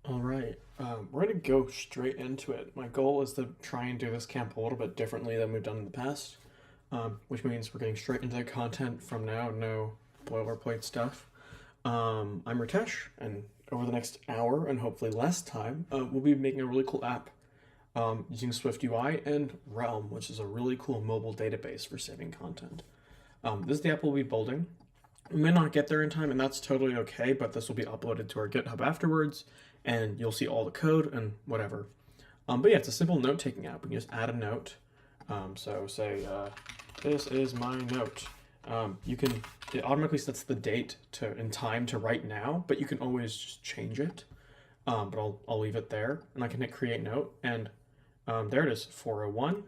All right, we're gonna go straight into it. My goal is to try and do this camp a little bit differently than we've done in the past, which means we're getting straight into the content from now, no boilerplate stuff. I'm Ritesh, and over the next hour and hopefully less time, we'll be making a really cool app using SwiftUI and Realm, which is a really cool mobile database for saving content. This is the app we'll be building. We may not get there in time, and that's totally okay, but this will be uploaded to our GitHub afterwards, and you'll see all the code and whatever. But yeah, it's a simple note-taking app. We can just add a note. So say, this is my note. It automatically sets the date and time to right now, but you can always just change it. But I'll leave it there, and I can hit create note, and there it is, 401,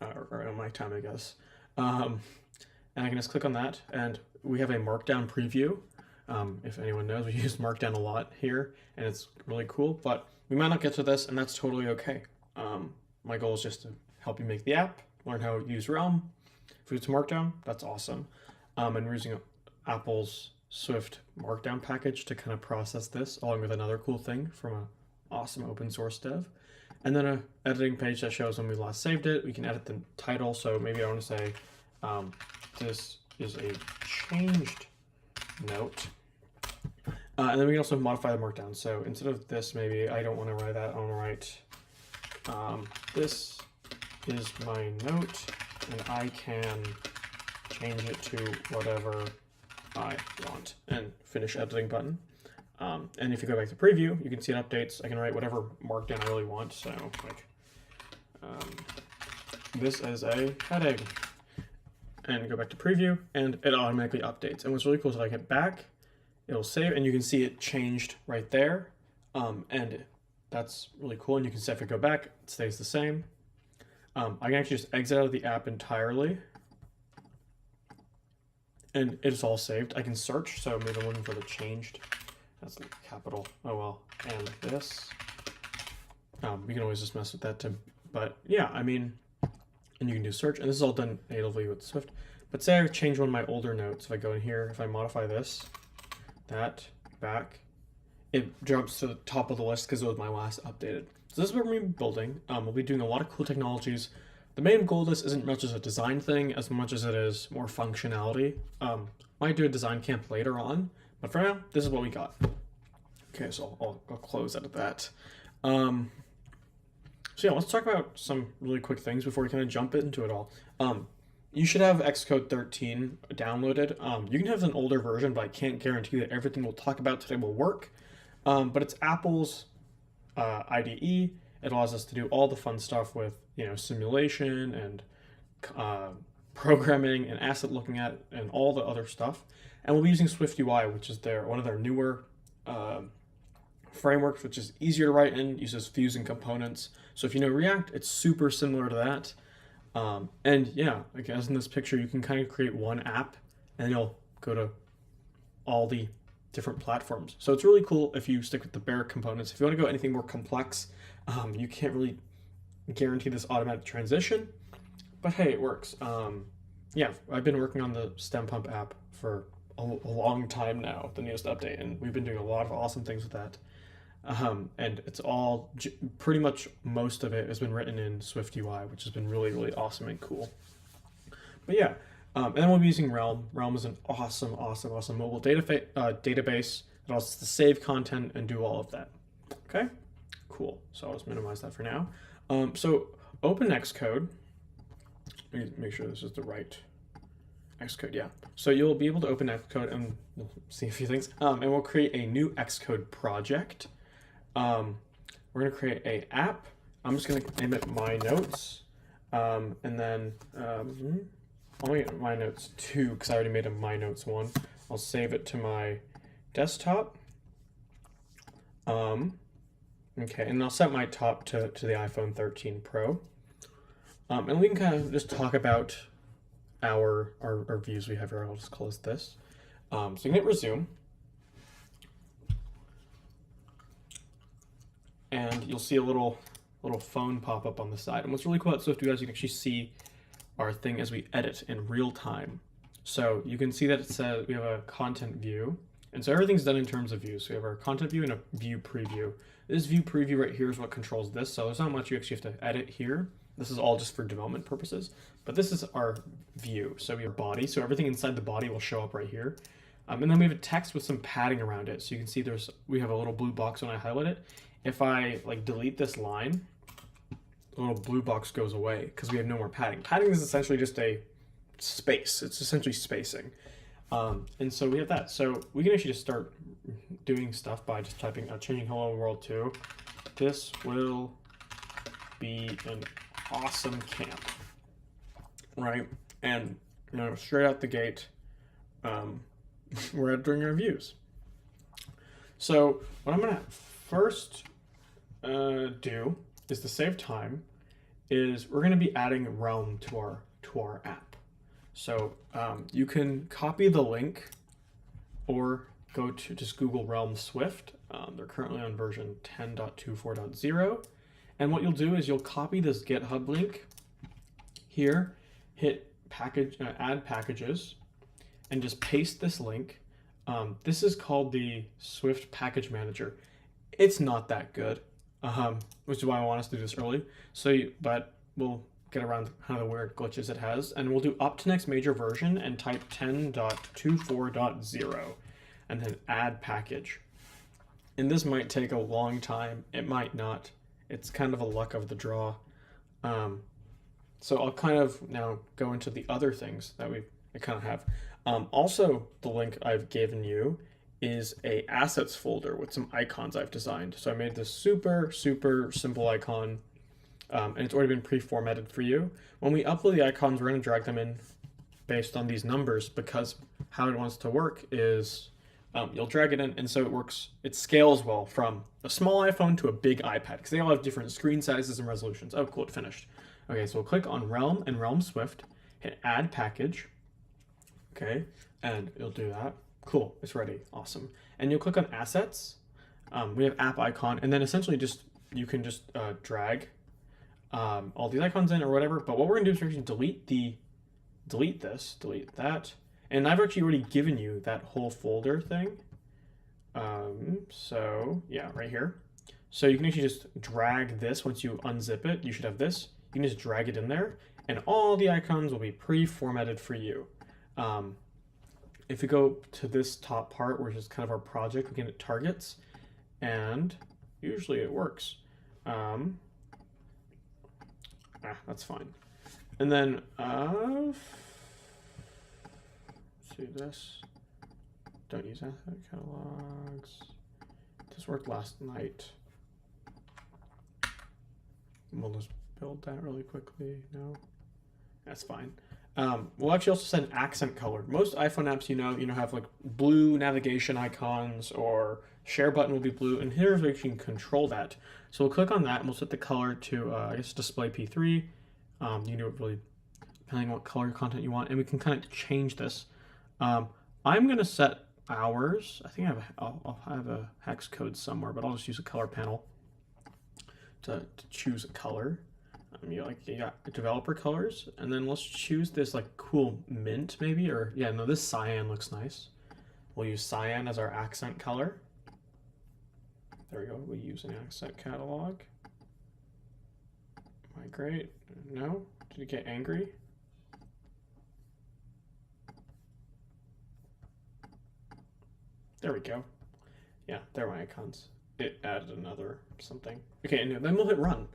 or my time, I guess. And I can just click on that, and we have a markdown preview. If anyone knows, we use markdown a lot here, and it's really cool, but we might not get to this, and that's totally okay. My goal is just to help you make the app, learn how to use Realm. If it's markdown, that's awesome. And we're using Apple's Swift markdown package to kind of process this, along with another cool thing from an awesome open source dev. And then an editing page that shows when we last saved it. We can edit the title, so maybe I want to say, this is a changed note. And then we can also modify the markdown. So instead of this, maybe I don't want to write that. I want to write, this is my note, and I can change it to whatever I want, and finish editing button. And if you go back to preview, you can see it updates. I can write whatever markdown I really want. So like, this is a heading. And go back to preview, and it automatically updates. And what's really cool is if I get back, it'll save, and you can see it changed right there. And that's really cool. And you can see if I go back, it stays the same. I can actually just exit out of the app entirely, and it's all saved. I can search, so maybe I'm looking for the changed. That's the capital. Oh well. And this. We can always just mess with that too. But yeah, I mean. And you can do search, and this is all done natively with Swift. But say I change one of my older notes. If I go in here, if I modify this, that, back, it jumps to the top of the list because it was my last updated. So this is what we're going to be building. We'll be doing a lot of cool technologies. The main goal of this isn't much as a design thing as much as it is more functionality. Might do a design camp later on, but for now, this is what we got. Okay, so I'll close out of that. So yeah, let's talk about some really quick things before we kind of jump into it all. You should have Xcode 13 downloaded. You can have an older version, but I can't guarantee that everything we'll talk about today will work. But it's Apple's IDE. It allows us to do all the fun stuff with, simulation and programming and asset looking at and all the other stuff. And we'll be using SwiftUI, which is one of their newer frameworks, which is easier to write in, uses fusing components. So if you know React, it's super similar to that. And yeah, like as in this picture, you can kind of create one app and you'll go to all the different platforms. So it's really cool if you stick with the bare components. If you want to go anything more complex, you can't really guarantee this automatic transition, but hey, it works. Yeah, I've been working on the STEMpump app for a long time now, the newest update, and we've been doing a lot of awesome things with that. And it's all pretty much most of it has been written in SwiftUI, which has been really, really awesome and cool. But yeah, and then we'll be using Realm. Realm is an awesome mobile database that allows us to save content and do all of that. Okay, cool. So I'll just minimize that for now. So open Xcode. Let me make sure this is the right Xcode, yeah. So you'll be able to open Xcode and you'll see a few things. And we'll create a new Xcode project. We're going to create a app. I'm just going to name it My Notes. And then I'll make it My Notes 2 because I already made a My Notes 1. I'll save it to my desktop. Okay, and I'll set my top to the iPhone 13 Pro. And we can kind of just talk about our views we have here. I'll just close this. So you can hit resume. And you'll see a little phone pop up on the side. And what's really cool about SwiftUI is you can actually see our thing as we edit in real time. So you can see that it says we have a content view, And so everything's done in terms of views. So we have our content view and a view preview. This view preview right here is what controls this. So there's not much you actually have to edit here. This is all just for development purposes. But this is our view. So we have body. So everything inside the body will show up right here. And then we have a text with some padding around it. So you can see we have a little blue box when I highlight it. If I like delete this line, the little blue box goes away because we have no more padding. Padding is essentially just a space. It's essentially spacing. And so we have that. So we can actually just start doing stuff by just typing, changing hello world to, this will be an awesome camp, right? And straight out the gate, we're doing our views. So what I'm gonna first do is, to save time, is we're gonna be adding Realm to our app. So you can copy the link or go to just Google Realm Swift. They're currently on version 10.24.0. And what you'll do is you'll copy this GitHub link here, hit add packages, and just paste this link. This is called the Swift Package Manager. It's not that good, which is why I want us to do this early. But we'll get around kind of the weird glitches it has, and we'll do up to next major version and type 10.24.0 and then add package. And this might take a long time. It might not. It's kind of a luck of the draw. So I'll kind of now go into the other things that I kind of have. Also, the link I've given you is a assets folder with some icons I've designed. So I made this super, super simple icon, and it's already been pre-formatted for you. When we upload the icons, we're going to drag them in based on these numbers, because how it wants to work is you'll drag it in, and so it works. It scales well from a small iPhone to a big iPad, because they all have different screen sizes and resolutions. Oh, cool, it finished. Okay, so we'll click on Realm and Realm Swift, hit Add Package. Okay, and it'll do that. Cool, it's ready. Awesome. And you'll click on Assets. We have App Icon, and then essentially you can just drag all these icons in or whatever. But what we're gonna do is we're gonna delete this, delete that. And I've actually already given you that whole folder thing. So yeah, right here. So you can actually just drag this. Once you unzip it, you should have this. You can just drag it in there, and all the icons will be pre-formatted for you. If we go to this top part, which is kind of our project, we can hit targets, and usually it works. That's fine. And then see this. Don't use asset catalogs. This worked last night. We'll just build that really quickly. No, that's fine. We'll actually also set an accent color. Most iPhone apps, have like blue navigation icons, or share button will be blue, and here we can control that. So we'll click on that, and we'll set the color to, I guess, display P3. You can do it really depending on what color content you want, and we can kind of change this. I'm gonna set hours. I think I'll have a hex code somewhere, but I'll just use a color panel to choose a color. You got developer colors, and then let's choose this like cool mint maybe, or yeah, no, this cyan looks nice. We'll use cyan as our accent color. There we go. We'll use an accent catalog. Migrate. No? Did it get angry? There we go. Yeah, there are my icons. It added another something. Okay, and then we'll hit run.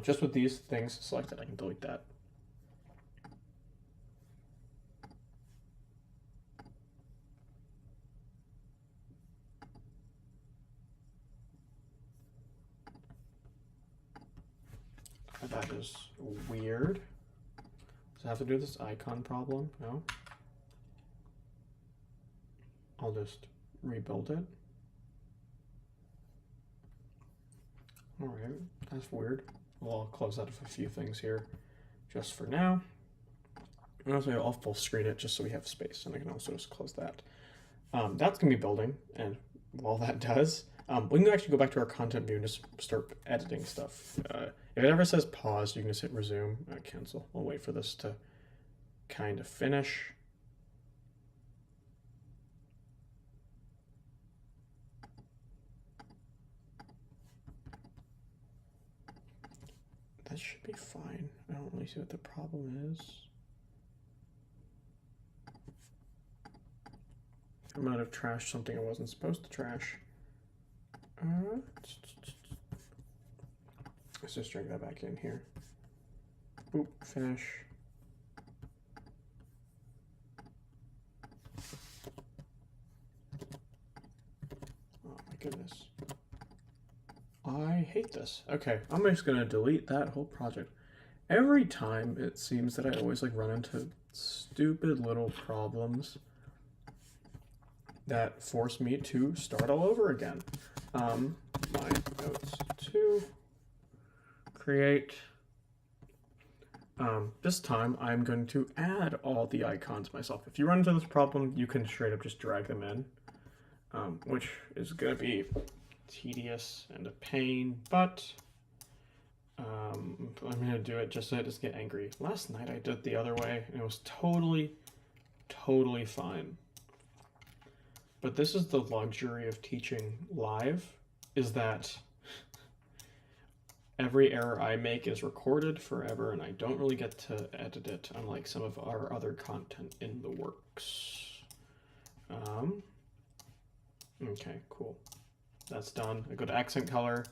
Just with these things selected, I can delete that. That is weird. Does it have to do with this icon problem? No. I'll just rebuild it. All right, that's weird. Well, I'll close out of a few things here just for now. And also I'll full screen it just so we have space, and I can also just close that. That's gonna be building, and while that does, we can actually go back to our content view and just start editing stuff. If it ever says pause, you can just hit resume, cancel. We'll wait for this to kind of finish. this should be fine. I don't really see what the problem is. I might have trashed something I wasn't supposed to trash. Let's just drag that back in here. Oop, finish. Oh my goodness. I hate this. Okay, I'm just gonna delete that whole project. Every time it seems that I always like run into stupid little problems that force me to start all over again. My notes to create. This time I'm going to add all the icons myself. If you run into this problem, you can straight up just drag them in, which is going to be tedious and a pain, but I'm going to do it just so I just get angry. Last night I did it the other way and it was totally fine. But this is the luxury of teaching live, is that every error I make is recorded forever and I don't really get to edit it, unlike some of our other content in the works. Okay, cool. That's done. I go to accent color,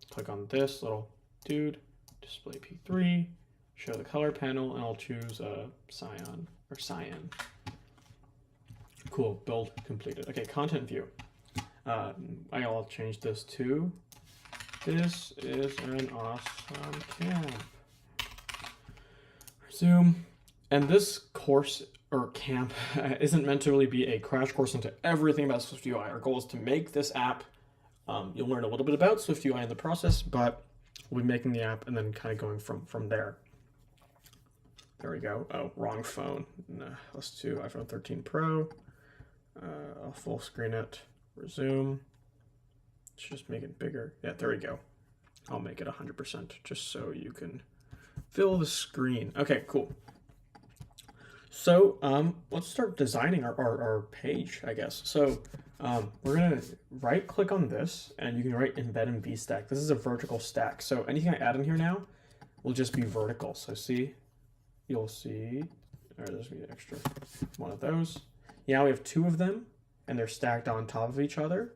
click on this little dude, display P3, show the color panel, and I'll choose cyan or cyan. Cool, build completed. Okay, content view. I'll change this to, this is an awesome camp. Resume. And this course or camp isn't meant to really be a crash course into everything about SwiftUI. Our goal is to make this app. You'll learn a little bit about SwiftUI in the process, but we'll be making the app and then kind of going from there. There we go. Oh, wrong phone. No, let's do iPhone 13 Pro. I'll full screen it. Resume. Let's just make it bigger. Yeah, there we go. I'll make it 100% just so you can fill the screen. Okay, cool. So let's start designing our page, I guess. So we're gonna right click on this and you can write embed in VStack. This is a vertical stack. So anything I add in here now will just be vertical. So see, you'll see, or there's gonna be an extra one of those. Now we have two of them and they're stacked on top of each other.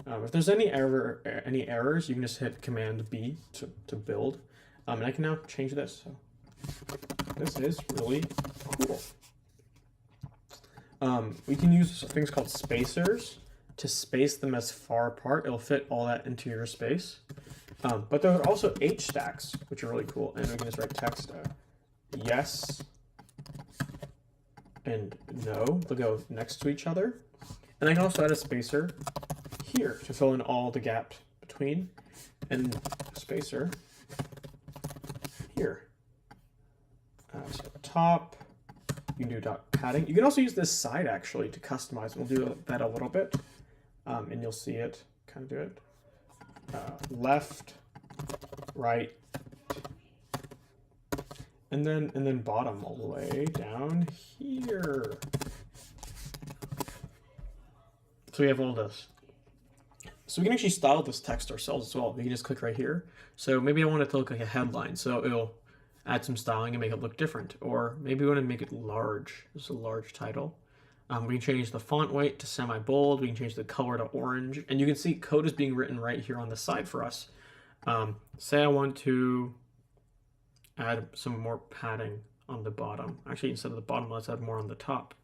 If there's any errors, you can just hit Command B to build. And I can now change this. So this is really cool. We can use things called spacers to space them as far apart. It'll fit all that into your space. But there are also H stacks, which are really cool. And we can just write text yes and no. They'll go next to each other. And I can also add a spacer here to fill in all the gaps between, and spacer here. So top, you can do dot padding. You can also use this side actually to customize. We'll do that a little bit, and you'll see it kind of do it. Left, right, and then bottom all the way down here. So we have all this. So we can actually style this text ourselves as well. We can just click right here. So maybe I want it to look like a headline. So it'll add some styling and make it look different. Or maybe we want to make it large. This is a large title. We can change the font weight to semi-bold. We can change the color to orange. And you can see code is being written right here on the side for us. Say I want to add some more padding on the bottom. Actually, instead of the bottom, let's add more on the top.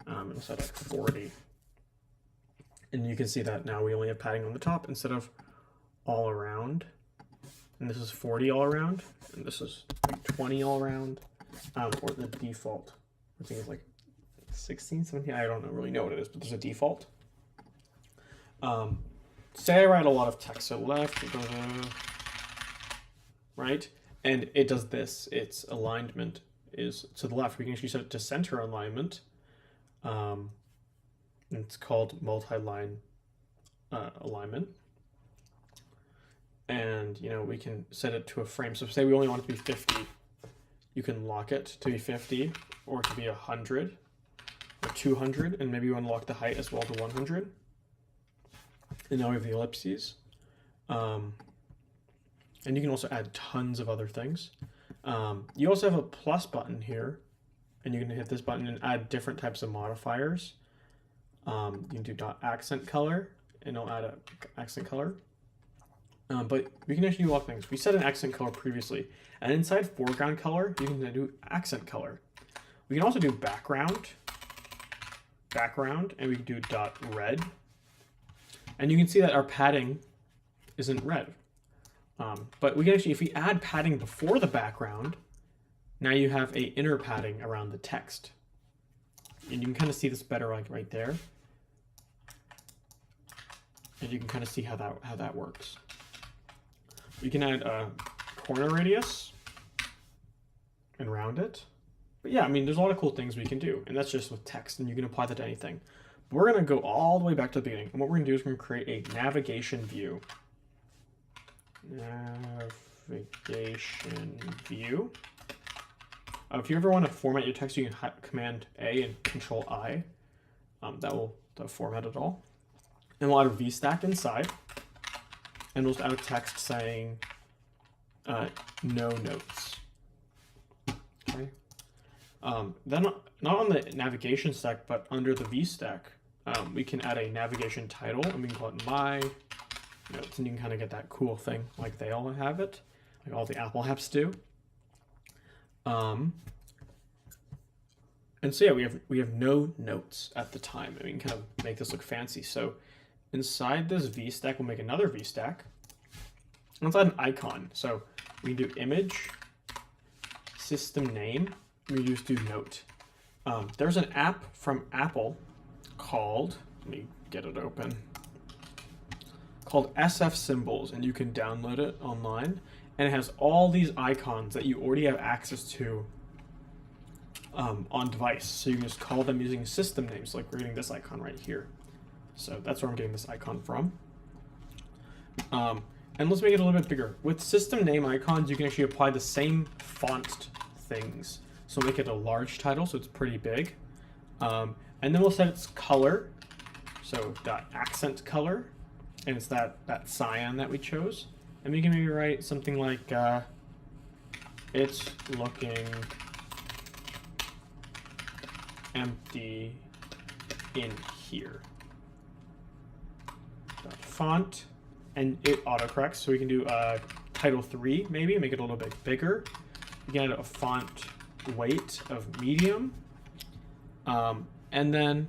Let's add like 40. And you can see that now we only have padding on the top instead of all around. And this is 40 all around, and this is like 20 all around, or the default. I think it's like 16, 17. I don't really know what it is, but there's a default. Say I write a lot of text, so left, it goes right, and it does this. Its alignment is to the left. We can actually set it to center alignment. It's called multi-line alignment. And, you know, we can set it to a frame. So say we only want it to be 50. You can lock it to be 50 or to be 100 or 200. And maybe you want to lock the height as well to 100. And now we have the ellipses. And you can also add tons of other things. You also have a plus button here, and you can hit this button and add different types of modifiers. You can do .accent color, and it'll add an accent color. But we can actually do a lot of things. We set an accent color previously, and inside foreground color, you can do accent color. We can also do background, and we can do .red. And you can see that our padding isn't red. But we can actually, if we add padding before the background, now you have a inner padding around the text. And you can kind of see this better like right there. And you can kind of see how that works. We can add a corner radius and round it. But yeah, I mean, there's a lot of cool things we can do, and that's just with text, and you can apply that to anything. But we're going to go all the way back to the beginning, and what we're going to do is we're going to create a navigation view. Navigation view. If you ever want to format your text, you can Command A and Control I. That'll format it all. And we'll add a VStack inside, and we'll just add a text saying no notes. Okay. Then not on the navigation stack, but under the VStack, we can add a navigation title, and we can call it My Notes, and you can kind of get that cool thing like they all have it, like all the Apple apps do. And so yeah, we have no notes at the time, and we can kind of make this look fancy. So inside this VStack, we'll make another VStack. Let's add an icon. So we can do image, system name. We just do note. There's an app from Apple called, let me get it open, called SF Symbols, and you can download it online. And it has all these icons that you already have access to on device. So you can just call them using system names, like we're getting this icon right here. So that's where I'm getting this icon from. And let's make it a little bit bigger. With system name icons, you can actually apply the same font things. So make it a large title, so it's pretty big. And then we'll set its color. So .accent color, and it's that cyan that we chose. And we can maybe write something like, it's looking empty in here. Font, and it autocorrects, so we can do title 3 maybe, make it a little bit bigger. We can add a font weight of medium. And then,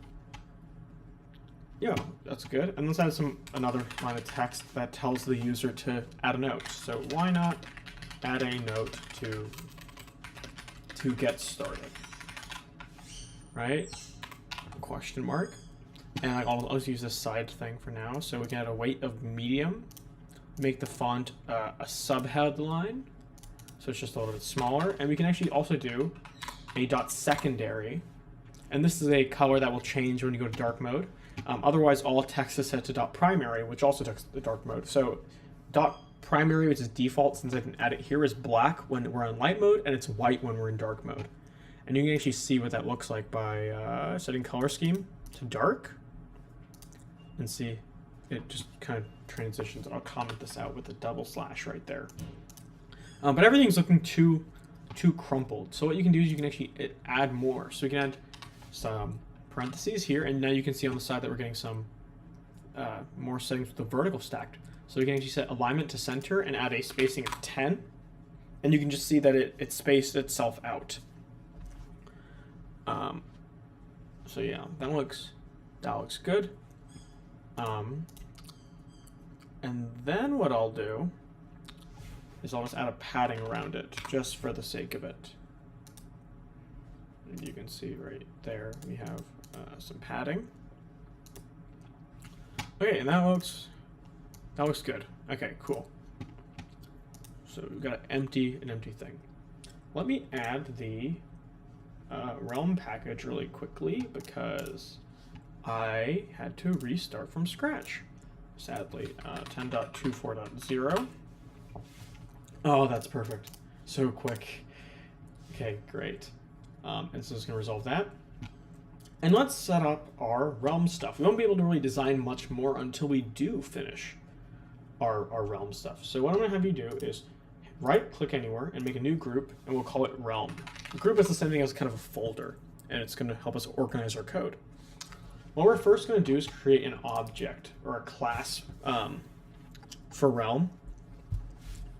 yeah, that's good. And let's add another line of text that tells the user to add a note. So why not add a note to get started, right? Question mark. And I'll just use this side thing for now. So we can add a weight of medium, make the font a subheadline, so it's just a little bit smaller. And we can actually also do a .secondary, and this is a color that will change when you go to dark mode. Otherwise, all text is set to .primary, which also takes the dark mode. So .primary, which is default since I didn't add it here, is black when we're on light mode, and it's white when we're in dark mode. And you can actually see what that looks like by setting color scheme to dark. And see, it just kind of transitions. I'll comment this out with a double slash right there. But everything's looking too crumpled. So what you can do is you can actually add more. So we can add some parentheses here, and now you can see on the side that we're getting some more settings with the vertical stacked. So we can actually set alignment to center and add a spacing of 10, and you can just see that it spaced itself out. So yeah, that looks good. And then what I'll do is I'll just add a padding around it just for the sake of it. And you can see right there we have some padding. Okay, and that looks good. Okay, cool. So we've got an empty thing. Let me add the Realm package really quickly because I had to restart from scratch, sadly. 10.24.0. Oh, that's perfect. So quick. Okay, great. And so it's going to resolve that. And let's set up our Realm stuff. We won't be able to really design much more until we do finish our realm stuff. So what I'm going to have you do is right-click anywhere and make a new group, and we'll call it realm. The group is the same thing as kind of a folder, and it's going to help us organize our code. What we're first going to do is create an object or a class for realm,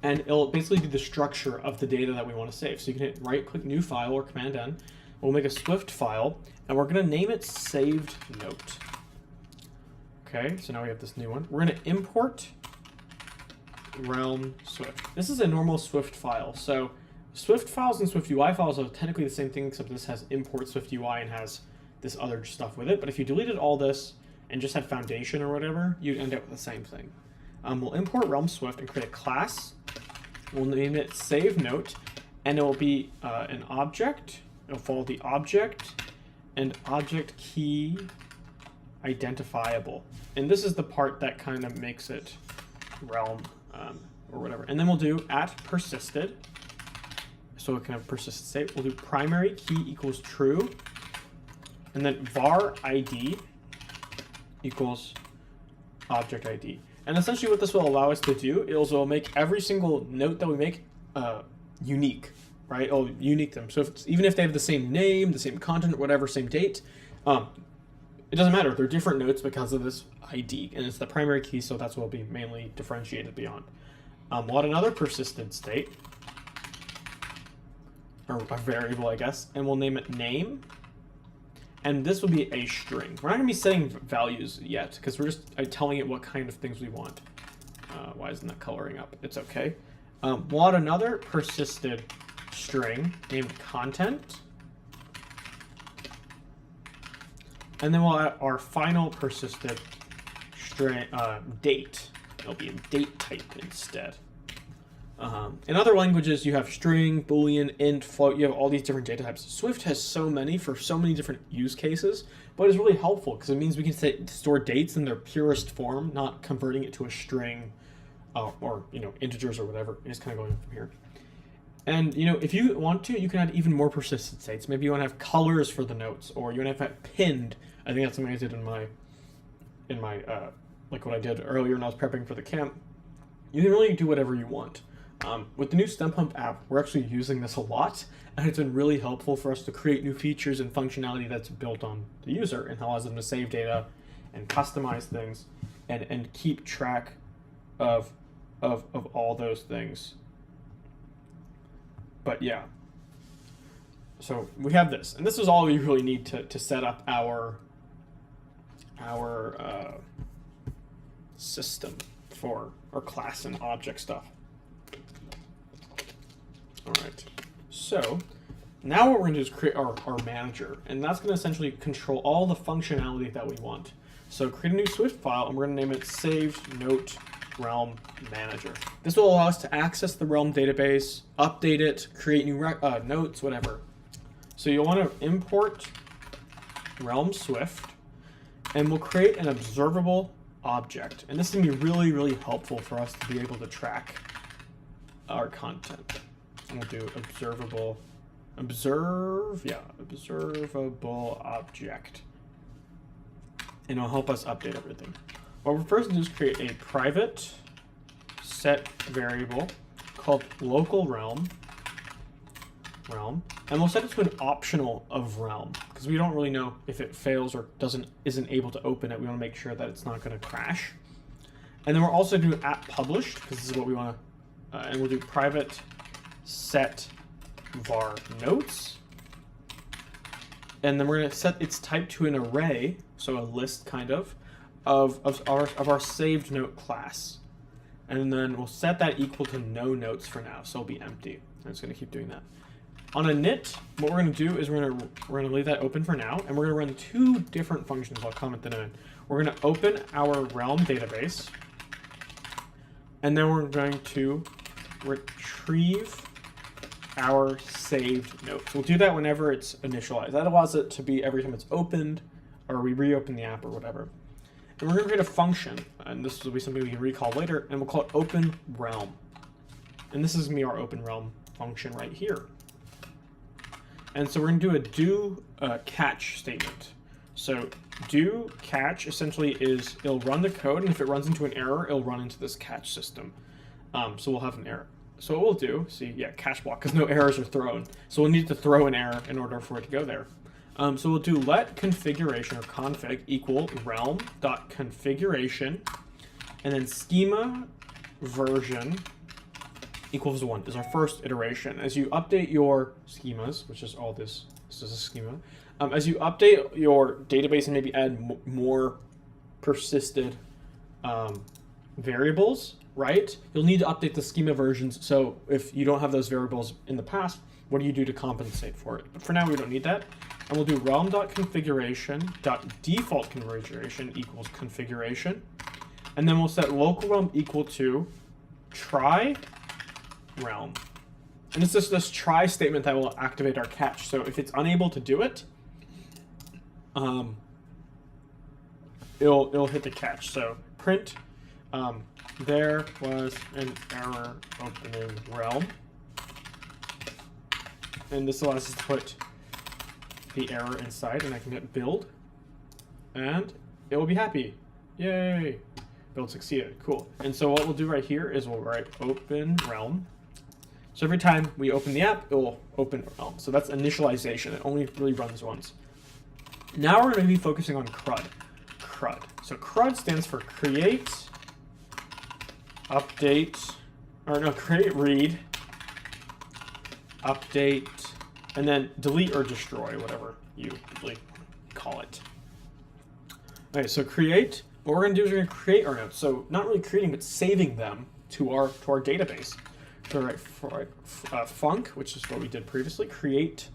and it'll basically be the structure of the data that we want to save. So you can hit right-click new file or Command N. We'll make a Swift file, and we're going to name it saved note. Okay, so now we have this new one. We're going to import realm Swift. This is a normal Swift file. So Swift files and SwiftUI files are technically the same thing, except this has import SwiftUI and has this other stuff with it. But if you deleted all this and just had foundation or whatever, you'd end up with the same thing. We'll import realm Swift and create a class. We'll name it save note, and it will be an object. It'll follow the object and object key identifiable. And this is the part that kind of makes it realm or whatever. And then we'll do @persisted. So it can have persistent state. We'll do primary key equals true. And then var ID equals object ID. And essentially what this will allow us to do is it'll make every single note that we make unique, right? It'll unique them. So even if they have the same name, the same content, whatever, same date, it doesn't matter. They're different notes because of this ID, and it's the primary key, so that's what will be mainly differentiated beyond. We'll add another persistent state, or a variable, I guess, and we'll name it name. And this will be a string. We're not going to be setting values yet because we're just telling it what kind of things we want. Why isn't that coloring up? It's okay. We'll add another persisted string named content. And then we'll add our final persisted string date. It'll be a date type instead. In other languages, you have string, boolean, int, float. You have all these different data types. Swift has so many for so many different use cases, but it's really helpful because it means we can store dates in their purest form, not converting it to a string or integers or whatever. It's kind of going from here. And if you want to, you can add even more persistent states. Maybe you want to have colors for the notes, or you want to have it pinned. I think that's something I did in my like what I did earlier when I was prepping for the camp. You can really do whatever you want. With the new STEMpump app, we're actually using this a lot, and it's been really helpful for us to create new features and functionality that's built on the user and allows them to save data and customize things and keep track of all those things. But yeah, so we have this, and this is all we really need to set up our system for our class and object stuff. All right, so now what we're going to do is create our manager, and that's going to essentially control all the functionality that we want. So create a new Swift file, and we're going to name it saved note realm manager. This will allow us to access the realm database, update it, create new notes, whatever. So you'll want to import realm Swift, and we'll create an observable object. And this is going to be really, really helpful for us to be able to track our content. And we'll do observable object. And it'll help us update everything. What we're first going to do is create a private set variable called local realm, and we'll set it to an optional of realm because we don't really know if it fails or isn't able to open it. We want to make sure that it's not going to crash. And then we're also going to do @published because this is what we want to, and we'll do private set var notes, and then we're going to set its type to an array, so a list kind of our saved note class, and then we'll set that equal to no notes for now, so it'll be empty. I'm just going to keep doing that. On a init, what we're going to do is we're going to leave that open for now, and we're going to run two different functions. I'll comment them in. We're going to open our realm database, and then we're going to retrieve our saved notes. We'll do that whenever it's initialized. That allows it to be every time it's opened or we reopen the app or whatever. And we're going to create a function, and this will be something we can recall later, and we'll call it open realm. And this is going to be our open realm function right here. And so we're going to do a catch statement. So do catch essentially is it'll run the code, and if it runs into an error, it'll run into this catch system. So we'll have an error. So what we'll do, see, yeah, catch block, because no errors are thrown. So we'll need to throw an error in order for it to go there. So we'll do let configuration or config equal realm.configuration, and then schema version equals 1 is our first iteration. As you update your schemas, which is all this is a schema, as you update your database and maybe add more persisted variables, right? You'll need to update the schema versions. So if you don't have those variables in the past, what do you do to compensate for it? But for now, we don't need that. And we'll do realm.configuration.default configuration equals configuration. And then we'll set local realm equal to try realm. And it's just this try statement that will activate our catch. So if it's unable to do it, it'll hit the catch. So print there was an error opening realm. And this allows us to put the error inside, and I can hit build, and it will be happy. Yay! Build succeeded. Cool. And so what we'll do right here is we'll write open realm. So every time we open the app, it will open realm. So that's initialization. It only really runs once. Now we're going to be focusing on CRUD. CRUD. So CRUD stands for create, update, or no, create, read, update, and then delete or destroy, whatever you usually call it. Okay, so create. What we're going to do is we're going to create our notes. So not really creating, but saving them to our database. So write func, which is what we did previously, create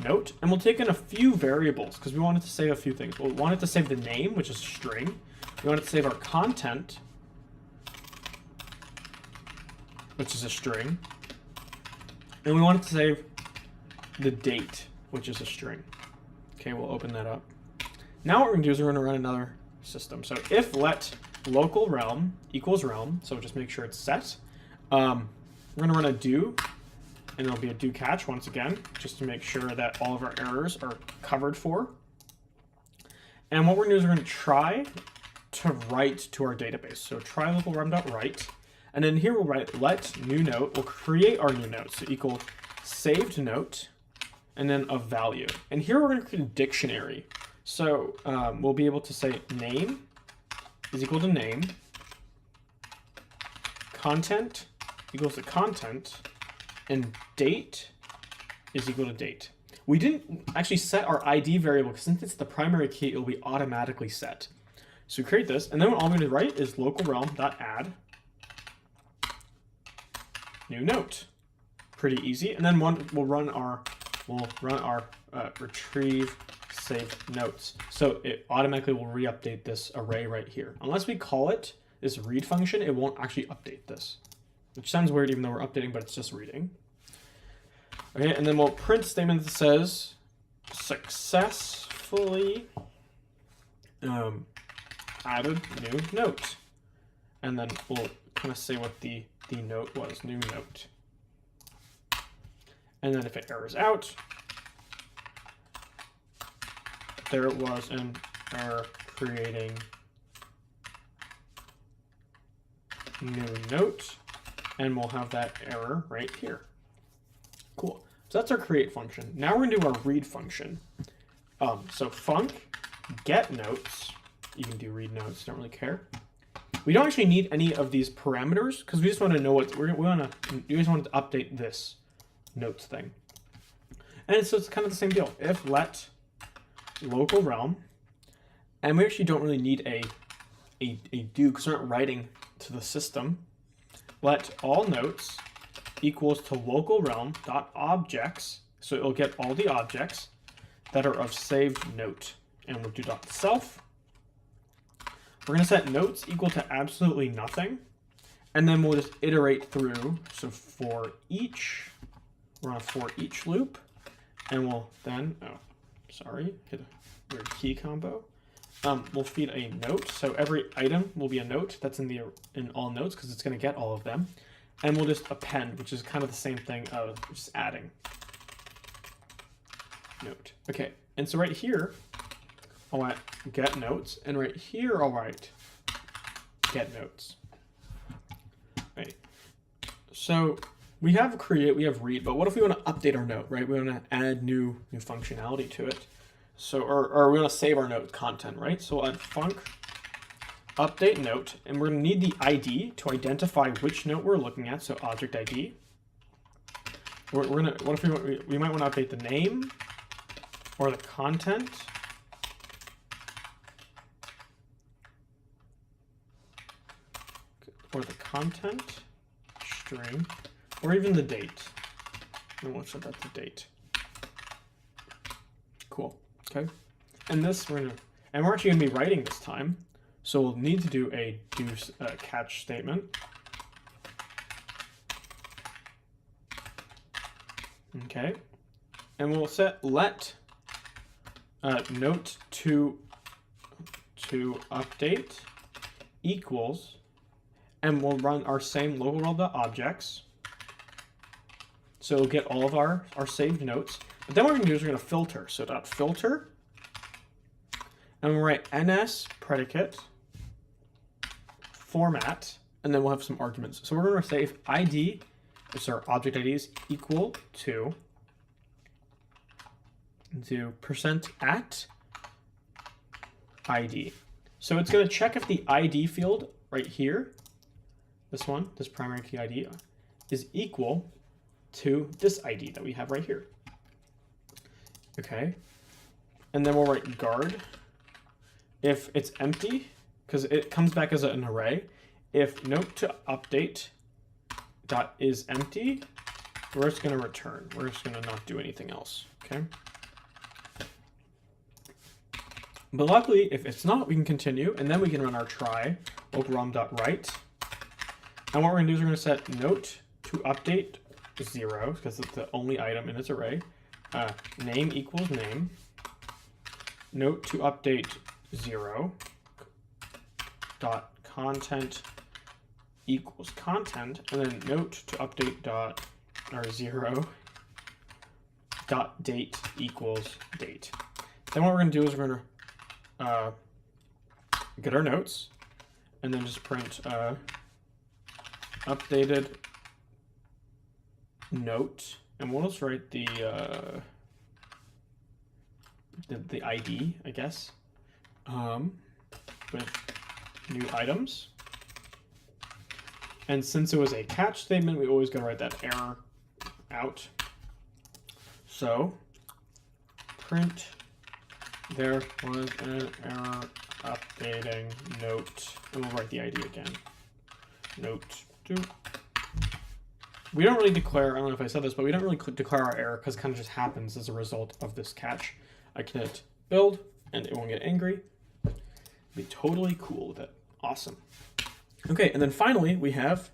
note, and we'll take in a few variables because we wanted to save a few things. We wanted to save the name, which is a string. We wanted to save our content, which is a string. And we wanted to save the date, which is a string. Okay, we'll open that up. Now what we're going to do is we're going to run another system. So if let local realm equals realm, so just make sure it's set. We're going to run a do, and there'll be a do catch once again, just to make sure that all of our errors are covered for. And what we're going to do is we're going to try to write to our database. So try local realm.write. And then here we'll write let new note. We'll create our new note. So equal saved note, and then a value. And here we're going to create a dictionary. So we'll be able to say name is equal to name, content equals to content, and date is equal to date. We didn't actually set our ID variable because since it's the primary key, it'll be automatically set. So we create this, and then all I'm going to write is local realm.add new note. Pretty easy. And then we'll run our retrieve saved notes. So it automatically will re-update this array right here. Unless we call it this read function, it won't actually update this, which sounds weird even though we're updating, but it's just reading. Okay, and then we'll print a statement that says successfully added new note. And then we'll kind of say what the note was, new note. And then if it errors out, there was an error creating new note, and we'll have that error right here. Cool. So that's our create function. Now we're going to do our read function. So func get notes. You can do read notes, don't really care. We don't actually need any of these parameters because we just want to know what we just want to update this notes thing. And so it's kind of the same deal. If let local realm, and we actually don't really need a do because we're not writing to the system. Let all notes equals to local realm dot objects, so it'll get all the objects that are of saved note, and we'll do dot self. We're going to set notes equal to absolutely nothing, and then we'll just iterate through. So for each, we're on a for each loop, and we'll then, hit a weird key combo. We'll feed a note, so every item will be a note that's in all notes because it's going to get all of them, and we'll just append, which is kind of the same thing of just adding note. Okay, and so right here, I'll write get notes, and right here I'll write get notes. Right. So we have create, we have read, but what if we want to update our note, right? We want to add new functionality to it. So, or we want to save our note content, right? So we'll add func update note, and we're going to need the ID to identify which note we're looking at. So object ID. We're gonna, what if we might want to update the name or the content. Or the content string, or even the date. And we'll set that to date. Cool. Okay. And this we're actually gonna be writing this time, so we'll need to do a catch statement. Okay. And we'll set let note to update equals. And we'll run our same local world.objects. So we'll get all of our saved notes. But then what we're going to do is we're going to filter. So .filter. And we'll write ns predicate format. And then we'll have some arguments. So we're going to say if ID, which is our object ID, is equal to %@ ID. So it's going to check if the ID field right here, this primary key ID, is equal to this ID that we have right here. Okay. And then we'll write guard if it's empty, because it comes back as an array. If note to update dot is empty, we're just going to return. We're just going to not do anything else. Okay. But luckily, if it's not, we can continue, and then we can run our try local rom.write. And what we're going to do is we're going to set note to update 0, because it's the only item in its array. Name equals name. Note to update 0. Dot content equals content. And then note to update dot, or 0. Dot date equals date. Then what we're going to do is we're going to get our notes, and then just print updated note, and we'll just write the ID, I guess, with new items. And since it was a catch statement, we always gotta write that error out. So print there was an error updating note, and we'll write the ID again. Note. We don't really declare, I don't know if I said this, but we don't really declare our error because it kind of just happens as a result of this catch. I can hit build and it won't get angry. Be totally cool with it. Awesome. Okay, and then finally we have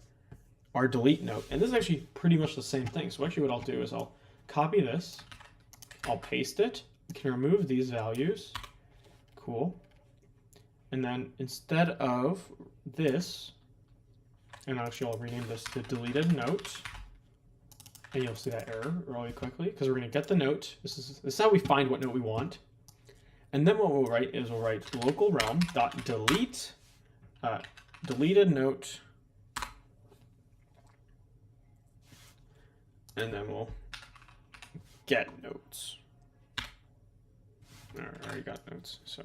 our delete note. And this is actually pretty much the same thing. So actually what I'll do is I'll copy this, I'll paste it, we can remove these values. Cool. And then instead of this, and actually I'll rename this to deleted note, and you'll see that error really quickly because we're going to get the note. This is how we find what note we want. And then what we'll write is we'll write local realm dot delete deleted note, and then we'll get notes. All right, I already got notes, so.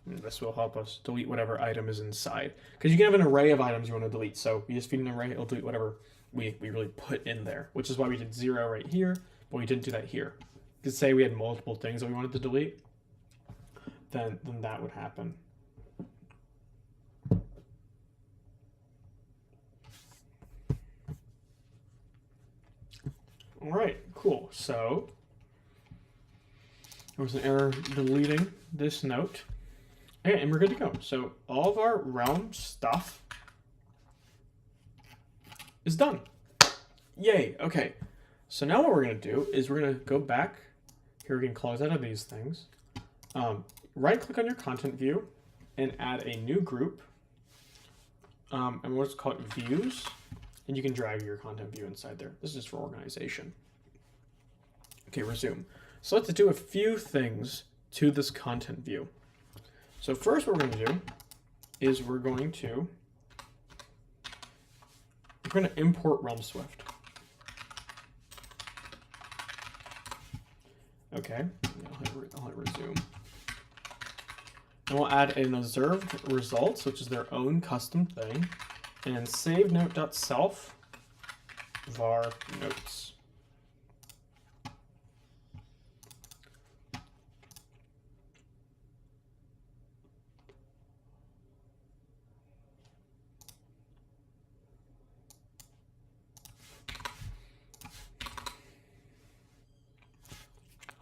And this will help us delete whatever item is inside. Because you can have an array of items you want to delete. So you just feed an array, it'll delete whatever we really put in there, which is why we did 0 right here, but we didn't do that here. Because say we had multiple things that we wanted to delete, then that would happen. All right, cool. So there was an error deleting this note. Okay, and we're good to go. So all of our realm stuff is done. Yay, okay. So now what we're gonna do is we're gonna go back. Here we can close out of these things. Right click on your content view and add a new group. And we'll just call it views. And you can drag your content view inside there. This is just for organization. Okay, resume. So let's do a few things to this content view. So first what we're going to do is we're going to import Realm Swift. Okay, I'll hit resume. And we'll add an observed results, which is their own custom thing, and save note.self var notes.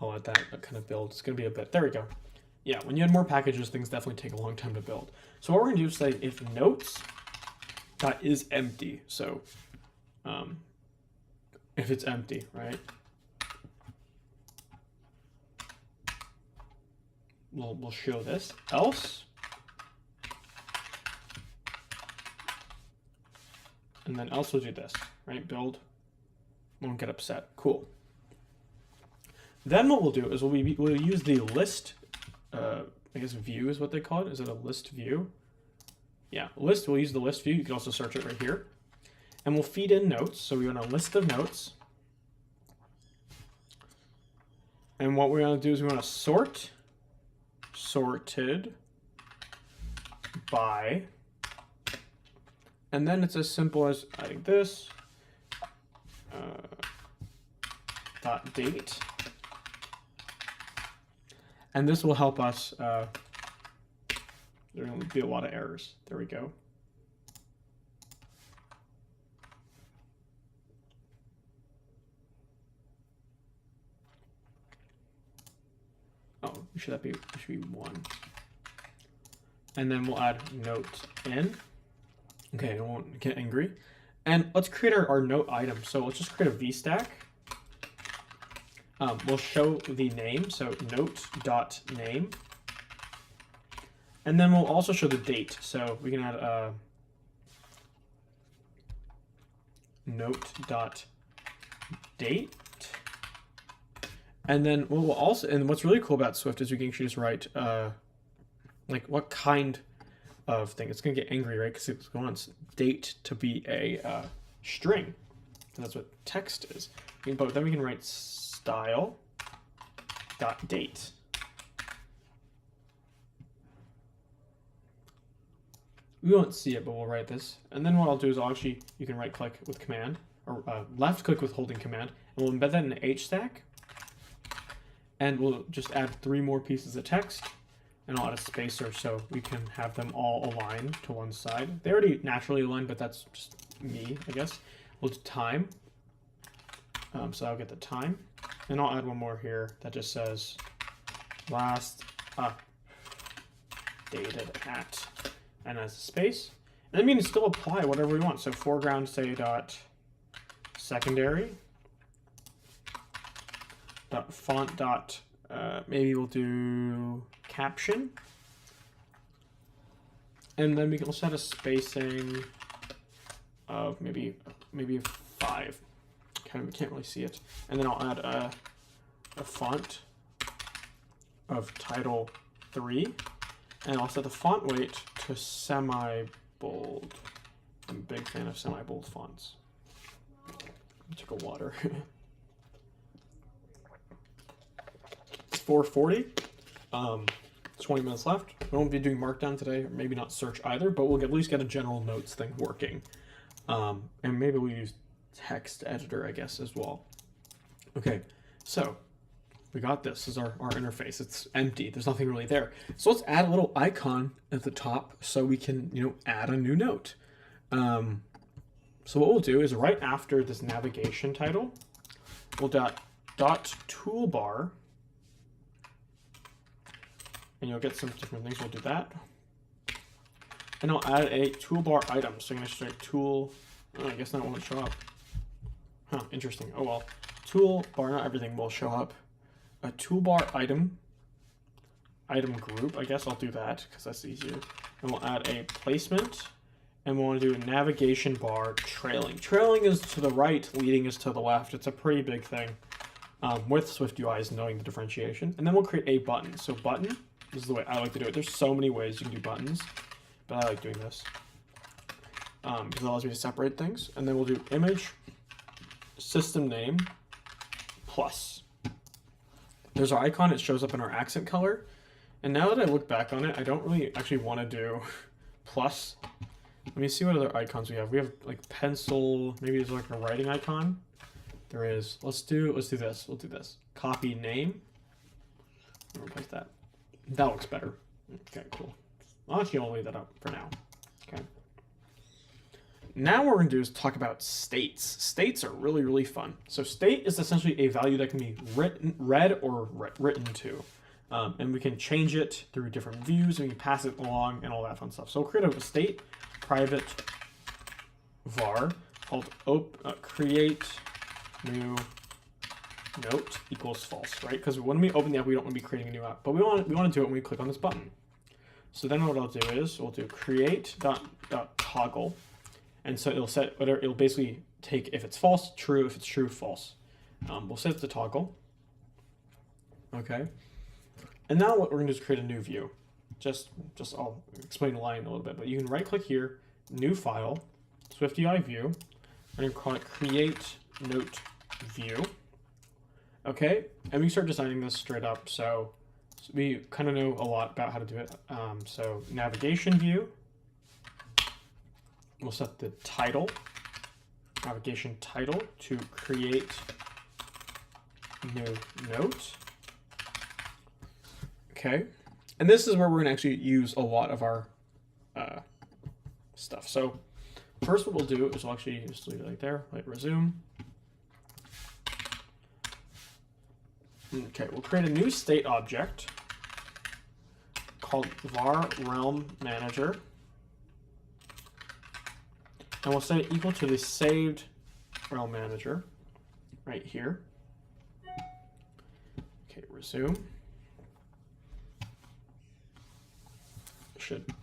I'll let that kind of build. It's going to be a bit. There we go. Yeah, when you add more packages, things definitely take a long time to build. So what we're going to do is say if notes is empty. So if it's empty, right? We'll show this. Else, and then else we'll do this, right? Build. Won't get upset. Cool. Then what we'll do is we'll use the list, I guess view is what they call it. Is it a list view? Yeah, list. We'll use the list view. You can also search it right here. And we'll feed in notes. So we want a list of notes. And what we're going to do is we want to sorted by, and then it's as simple as adding this, dot date. And this will help us, there will be a lot of errors. There we go. Oh, should be 1. And then we'll add note in. Okay, I won't get angry. And let's create our note item. So let's just create a VStack. We'll show the name, so note.name. And then we'll also show the date. So we can add a note.date. And then we'll also, and what's really cool about Swift is we can actually just write like what kind of thing. It's gonna get angry, right? Because it wants date to be a string. And that's what text is. But then we can write style.date. We won't see it, but we'll write this. And then what I'll do is you can right click with command, or left click with holding command, and we'll embed that in the HStack. And we'll just add 3 more pieces of text, and I'll add a spacer so we can have them all aligned to one side. They already naturally align, but that's just me, I guess. We'll do time. So I'll get the time. And I'll add one more here that just says last updated at, and as a space. And then we can still apply whatever we want. So foreground, say dot secondary. Dot font dot maybe we'll do caption, and then we can also set a spacing of maybe 5. Kind of, we can't really see it. And then I'll add a font of title 3, and I'll set the font weight to semi-bold. I'm a big fan of semi-bold fonts. I took a water. 4:40. 20 minutes left. We won't be doing Markdown today, or maybe not search either, but we'll at least get a general notes thing working. And maybe we'll use text editor, I guess, as well. Okay, so we got this. This is our interface. It's empty. There's nothing really there. So let's add a little icon at the top so we can, add a new note. So what we'll do is right after this navigation title, we'll dot toolbar. And you'll get some different things. We'll do that. And I'll add a toolbar item. So I'm going to say tool. Oh, I guess that won't show up. Huh, interesting. Oh well. Toolbar, not everything will show up. A toolbar item group. I guess I'll do that because that's easier. And we'll add a placement. And we'll want to do a navigation bar trailing. Trailing is to the right, leading is to the left. It's a pretty big thing. with SwiftUI is knowing the differentiation. And then we'll create a button. So button, this is the way I like to do it. There's so many ways you can do buttons, but I like doing this because it allows me to separate things. And then we'll do image system name plus. There's our icon. It shows up in our accent color. And now that I look back on it, I don't really actually want to do plus. Let me see what other icons we have. We have like pencil. Maybe there's like a writing icon. There is. Let's do this. We'll do this. Copy name. I'll replace that. That looks better. Okay, cool. I'll actually only leave that up for now. Okay. Now what we're going to do is talk about states. States are really, really fun. So state is essentially a value that can be read or written to. And we can change it through different views, and we can pass it along and all that fun stuff. So we'll create a state private var called create new note equals false, right? Because when we open the app, we don't want to be creating a new app, but we want to do it when we click on this button. So then what I'll do is we'll do create dot toggle, and so it'll basically take if it's false, true, if it's true, false. We'll set it to toggle. Okay. And now what we're going to do is create a new view. Just I'll explain the line a little bit, but you can right click here, new file, SwiftUI view. We're going to call it create note view. Okay, and we start designing this straight up. So we kind of know a lot about how to do it. So navigation view. We'll set the title, navigation title to create new note. Okay, and this is where we're going to actually use a lot of our stuff. So first what we'll do is we'll actually just leave it right there, like resume. Okay, we'll create a new state object called var realm manager. And we'll set it equal to the saved realm manager right here. Okay, resume.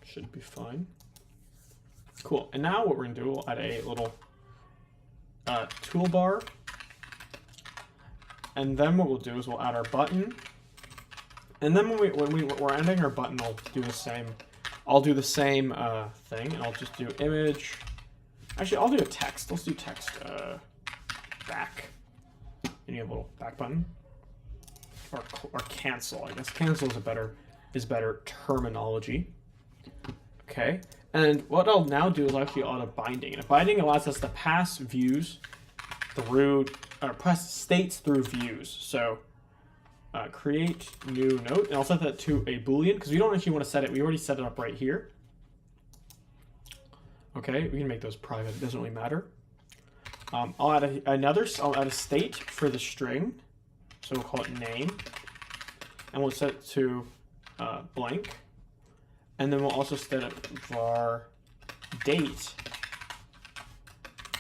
Should be fine. Cool. And now what we're going to do, we'll add a little toolbar. And then what we'll do is we'll add our button. And then when we're ending our button, I'll do the same. I'll do the same thing, and I'll just do image. Actually, I'll do a text. Let's do text back. And you have a little back button, or cancel. I guess cancel is better terminology. Okay, and what I'll now do is actually add a binding. And a binding allows us to pass views through, or pass states through views. So create new note, and I'll set that to a Boolean because we don't actually want to set it. We already set it up right here. Okay, we can make those private. It doesn't really matter. I'll add I'll add a state for the string. So we'll call it name, and we'll set it to blank. And then we'll also set it var date,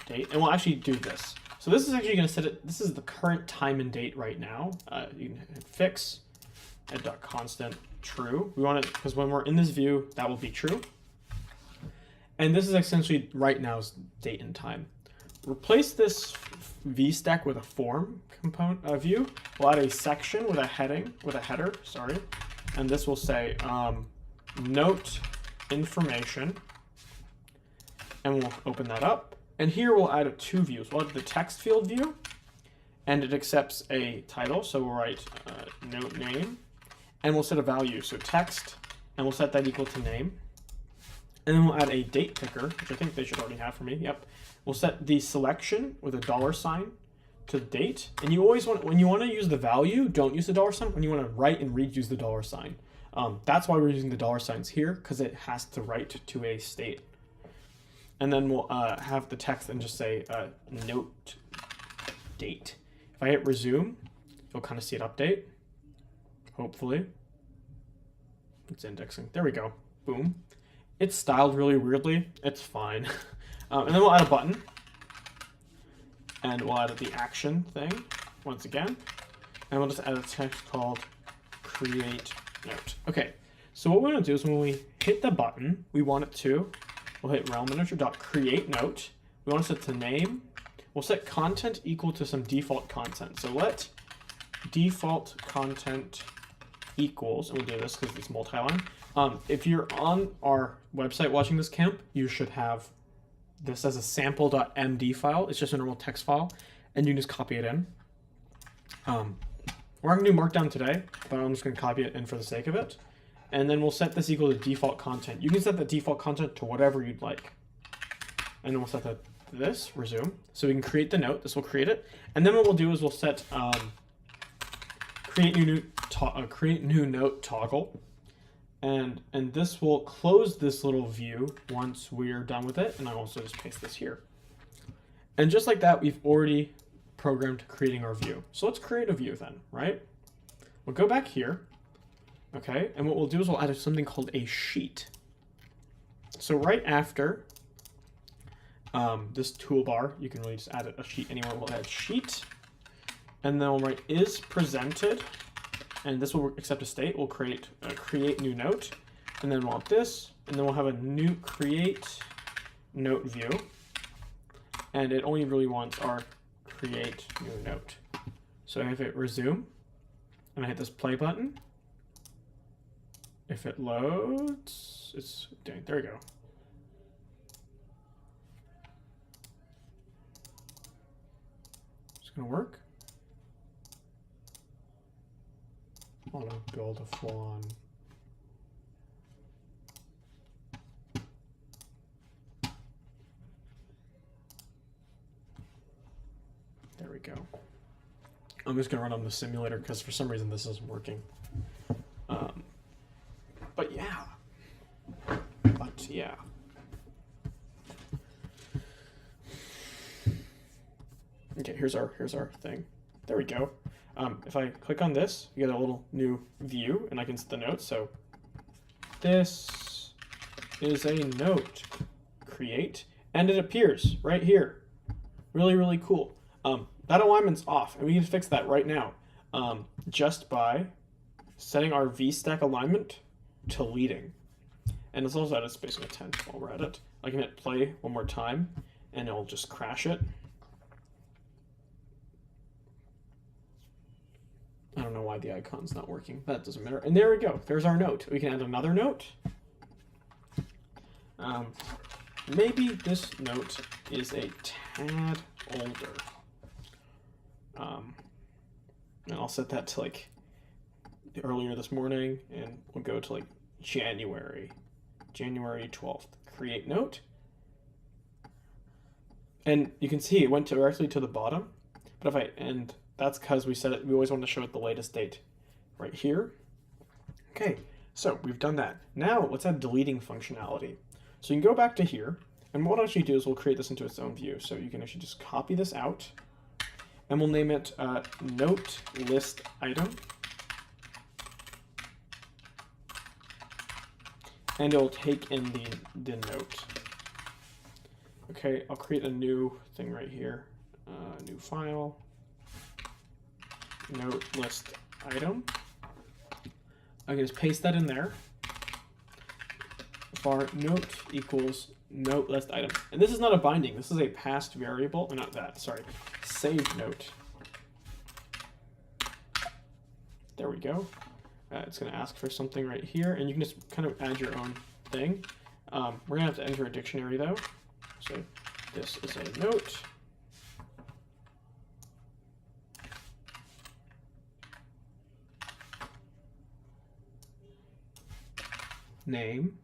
and we'll actually do this. So this is actually going to set it. This is the current time and date right now. You can hit fix at .constant true. We want it because when we're in this view, that will be true. And this is essentially right now's date and time. Replace this VStack with a form component view. We'll add a section with a header. Sorry, and this will say note information, and we'll open that up. And here we'll add two views. We'll add the text field view, and it accepts a title. So we'll write note name, and we'll set a value. So text, and we'll set that equal to name. And then we'll add a date picker, which I think they should already have for me. Yep. We'll set the selection with a $sign to the date. And you always want, when you want to use the value, don't use the $sign. When you want to write and read, use the $sign. That's why we're using the $signs here, because it has to write to a state. And then we'll have the text and just say note date. If I hit resume, you'll kind of see it update. Hopefully. It's indexing. There we go. Boom. It's styled really weirdly. It's fine. And then we'll add a button. And we'll add the action thing once again. And we'll just add a text called create note. Okay, so what we're going to do is when we hit the button, we want it to, we'll hit realm manager.create note. We want to set to name. We'll set content equal to some default content. So let default content equals, and we'll do this because it's multi-line. If you're on our website watching this camp, you should have this as a sample.md file. It's just a normal text file, and you can just copy it in. We're not going to do Markdown today, but I'm just going to copy it in for the sake of it. And then we'll set this equal to default content. You can set the default content to whatever you'd like. And then we'll set this, resume. So we can create the note. This will create it. And then what we'll do is we'll set create new note toggle. And this will close this little view once we're done with it. And I'll also just paste this here. And just like that, we've already programmed creating our view. So let's create a view then, right? We'll go back here. Okay, and what we'll do is we'll add something called a sheet. So right after this toolbar, you can really just add a sheet anywhere. We'll add sheet, and then we'll write is presented, and this will accept a state. We'll create new note, and then we'll have this, and then we'll have a new create note view, and it only really wants our create new note. So if I hit resume, and I hit this play button, if it loads, it's doing, there we go. It's gonna work. I want to build a full-on. There we go. I'm just gonna run on the simulator because for some reason this isn't working. But yeah. Okay, here's our thing. There we go. If I click on this, you get a little new view, and I can set the note. So this is a note create, and it appears right here. Really, really cool. That alignment's off, and we can fix that right now just by setting our VStack alignment to leading. And it's also at a spacing of 10 while we're at it. I can hit play one more time, and it'll just crash it. I don't know why the icon's not working. That doesn't matter. And there we go. There's our note. We can add another note. Maybe this note is a tad older. And I'll set that to like earlier this morning, and we'll go to like January 12th. Create note. And you can see it went directly to the bottom. But that's because we set it, we always want to show it the latest date right here. Okay, so we've done that. Now let's add deleting functionality. So you can go back to here, and what I'll actually do is we'll create this into its own view. So you can actually just copy this out, and we'll name it note list item. And it'll take in the note. Okay, I'll create a new thing right here, new file. Note list item. I can just paste that in there. Var note equals note list item. And this is not a binding. This is a past variable. Not that, sorry. Save note. There we go. It's going to ask for something right here, and you can just kind of add your own thing. We're going to have to enter a dictionary though. So this is a note. Name,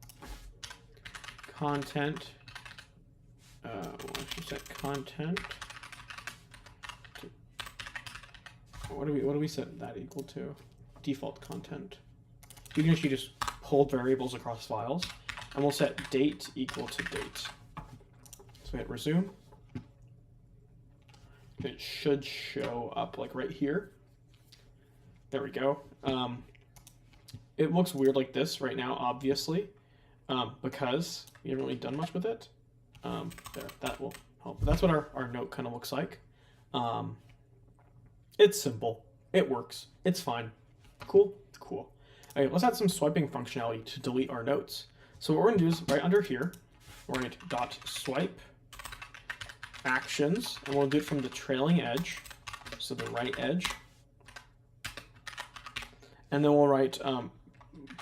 content, should set content. What do we set that equal to? Default content. You can actually just hold variables across files, and we'll set date equal to date. So hit resume. It should show up like right here. There we go. It looks weird like this right now, obviously, because we haven't really done much with it. There, that will help. That's what our note kind of looks like. It's simple. It works. It's fine. Cool. Cool. Okay, let's add some swiping functionality to delete our notes. So what we're going to do is right under here, we're going to .swipe actions, and we'll do it from the trailing edge, so the right edge. And then we'll write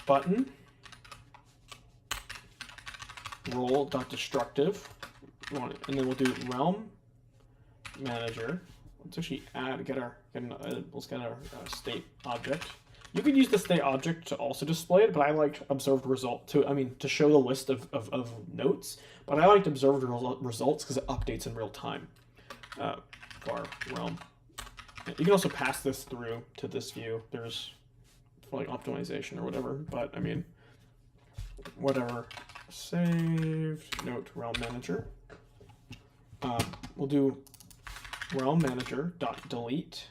button role.destructive. And then we'll do realm manager. Let's actually let's get our state object. You could use the state object to also display it, but I liked observed result to show the list of notes. But I liked observed results because it updates in real time for our realm. You can also pass this through to this view. There's for like optimization or whatever, but I mean, whatever. Saved note realm manager. We'll do realm manager dot delete.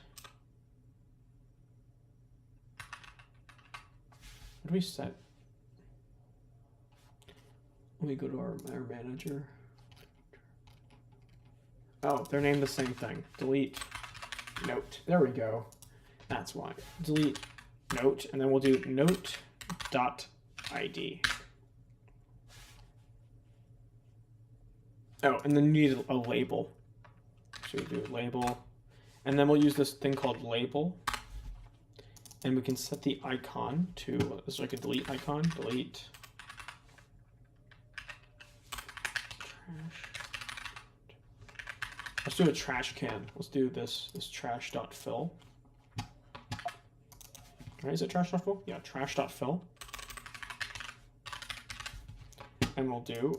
What do we set? Let me go to our manager. Oh, they're named the same thing. Delete note. There we go. That's why. Delete note, and then we'll do note dot ID. Oh, and then you need a label. So we do label, and then we'll use this thing called label, and we can set the icon to, it's like a delete icon, delete. Trash. Let's do a trash can. Let's do this trash.fill. Right, is it trash.fill? Yeah, trash.fill. And we'll do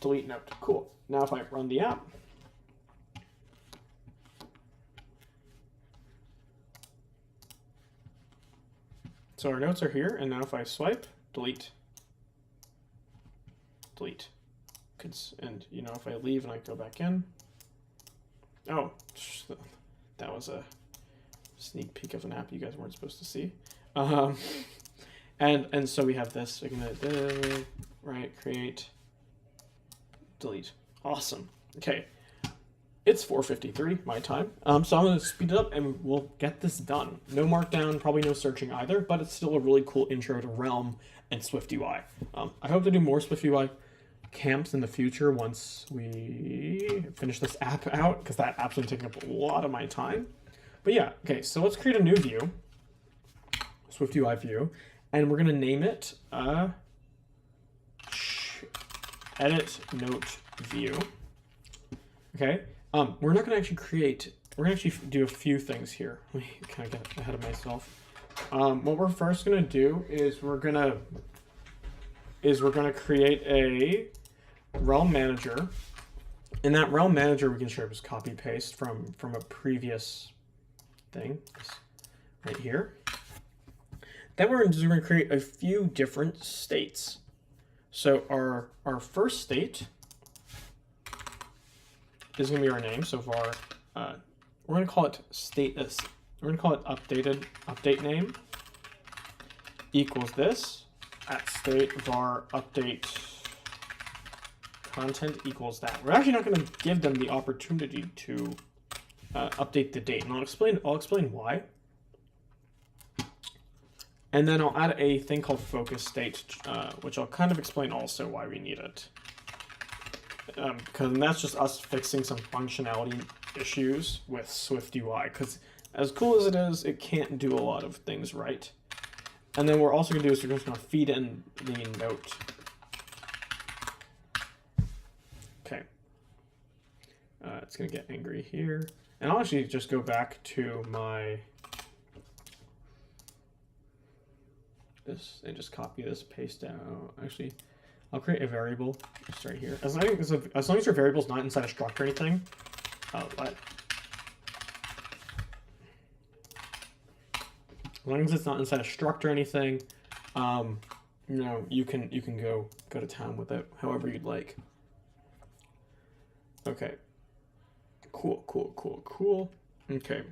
delete note. Cool. Now if I run the app, so our notes are here, and now if I swipe, delete, and you know, if I leave and I go back in, oh, that was a sneak peek of an app you guys weren't supposed to see. And so we have this. We're gonna create, delete. Awesome. Okay, it's 4:53 my time. So I'm gonna speed it up and we'll get this done. No markdown, probably no searching either, but it's still a really cool intro to Realm and SwiftUI. I hope to do more SwiftUI camps in the future once we finish this app out, because that app's been taking up a lot of my time. But yeah, okay, so let's create a new view, SwiftUI view, and we're gonna name it edit note view. Okay, we're not gonna actually create, we're gonna actually do a few things here. Let me kind of get ahead of myself. What we're first gonna do is we're gonna create a realm manager. In that realm manager, we can just copy paste from a previous thing right here. Then we're going to create a few different states. So our first state is going to be our name. So for our, we're going to call it status. We're going to call it update name equals this at state var update content equals that. We're actually not going to give them the opportunity to update the date, and I'll explain why. And then I'll add a thing called focus state, which I'll kind of explain also why we need it. Because that's just us fixing some functionality issues with SwiftUI. Because as cool as it is, it can't do a lot of things right. And then what we're also going to do is we're just going to feed in the note. Okay. It's going to get angry here. And I'll actually just go back to my this and just copy this, paste out. Actually, I'll create a variable just right here. As long as your variable is not inside a struct or anything, as long as it's not inside a struct or anything, you know, you can go to town with it however you'd like. Okay. Cool. Okay.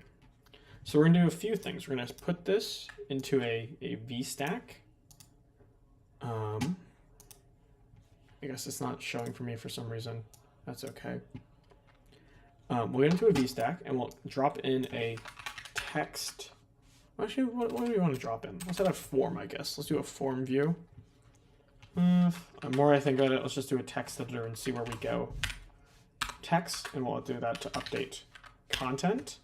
So we're gonna do a few things. We're gonna put this into a VStack. I guess it's not showing for me for some reason. That's okay. We're gonna do a VStack and we'll drop in a text. Actually, what do we want to drop in? Let's add a form, I guess. Let's do a form view. The more I think about it, let's just do a text editor and see where we go. Text, and we'll do that to update content.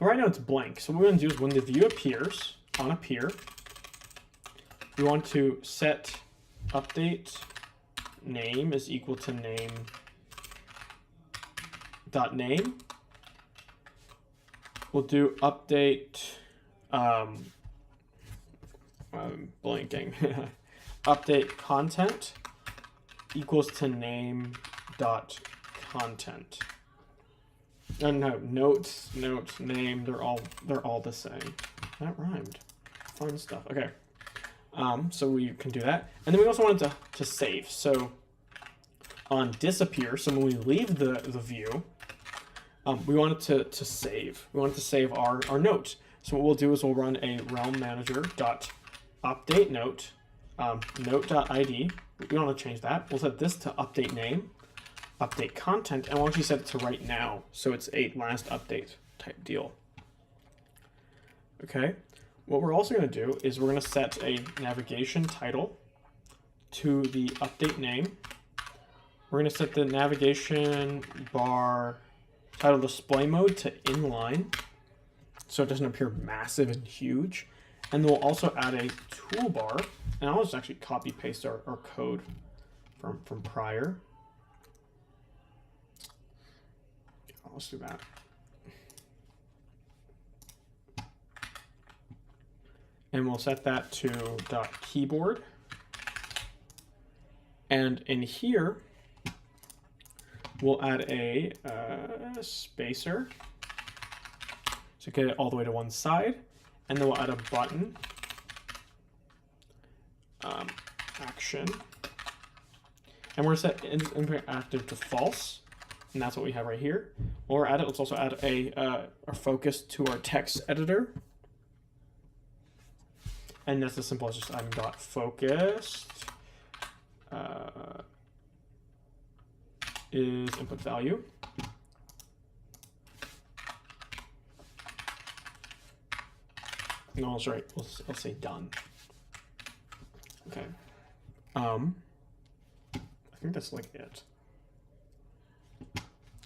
But right now it's blank. So what we're going to do is when the view appears on appear, we want to set update name is equal to name dot name. We'll do update I'm blanking. Update content equals to name dot content. And no, notes, name, they're all the same. That rhymed. Fun stuff. Okay. So we can do that. And then we also wanted to save. So on disappear, so when we leave the view, we wanted to save. We wanted to save our note. So what we'll do is we'll run a realm manager dot update note, note.id. We don't want to change that. We'll set this to update name, update content, and we'll actually set it to right now. So it's a last update type deal. Okay. What we're also going to do is we're going to set a navigation title to the update name. We're going to set the navigation bar title display mode to inline, so it doesn't appear massive and huge. And then we'll also add a toolbar, and I'll just actually copy paste our code from prior. Let's do that. And we'll set that to .keyboard. And in here, we'll add a spacer. So get it all the way to one side. And then we'll add a button, action. And we're set input active to false. And that's what we have right here. While we're at it, let's also add a focus to our text editor. And that's as simple as just I'm.focused is input value. No, sorry, I'll say done. Okay. I think that's like it.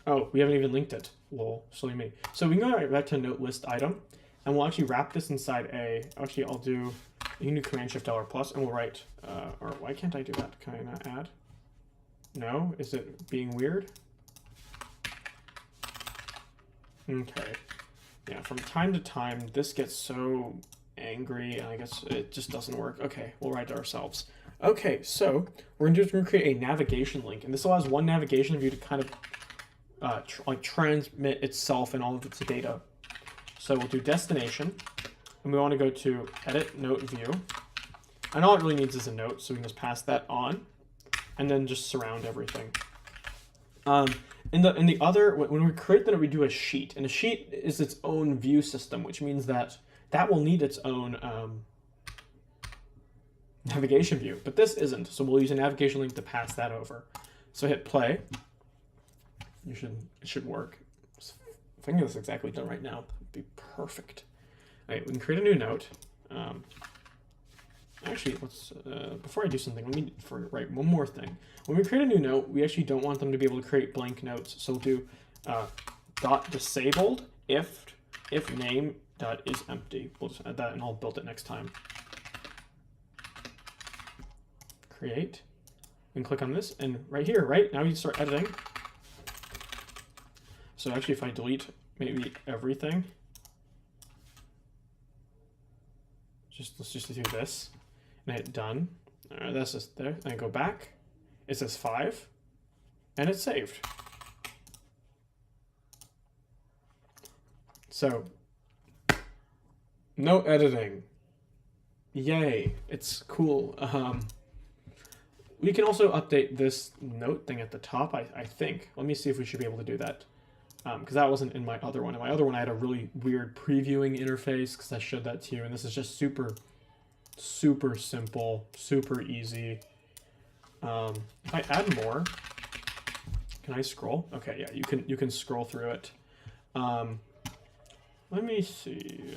Oh, we haven't even linked it. Lol, silly me. So we can go right back to note list item, and we'll actually wrap this inside actually I'll do, you can do Command-Shift-$+, and we'll write, or why can't I do that? Can I not add? No? Is it being weird? Okay. Yeah, from time to time, this gets so angry, and I guess it just doesn't work. Okay, we'll write it ourselves. Okay, so we're gonna create a navigation link, and this allows one navigation view to kind of like transmit itself and all of its data. So we'll do destination, and we want to go to edit note view, and all it really needs is a note, so we can just pass that on, and then just surround everything. In the other, when we create the note, we do a sheet, and a sheet is its own view system, which means that will need its own navigation view, but this isn't, so we'll use a navigation link to pass that over. So hit play. It should work. If I can get this exactly done right now, that'd be perfect. All right, we can create a new note. Actually, let's before I do something, let me write one more thing. When we create a new note, we actually don't want them to be able to create blank notes. So we'll do dot disabled if name dot is empty. We'll just add that, and I'll build it next time. Create, and click on this, and right here, right now you start editing. So actually, if I delete maybe everything, let's just do this, and hit done. That's just there. And I go back. It says 5, and it's saved. So, no editing. Yay! It's cool. We can also update this note thing at the top. I think. Let me see if we should be able to do that. Because that wasn't in my other one. In my other one, I had a really weird previewing interface because I showed that to you, and this is just super simple, super easy. If I add more, can I scroll? Okay, yeah, you can scroll through it. Let me see.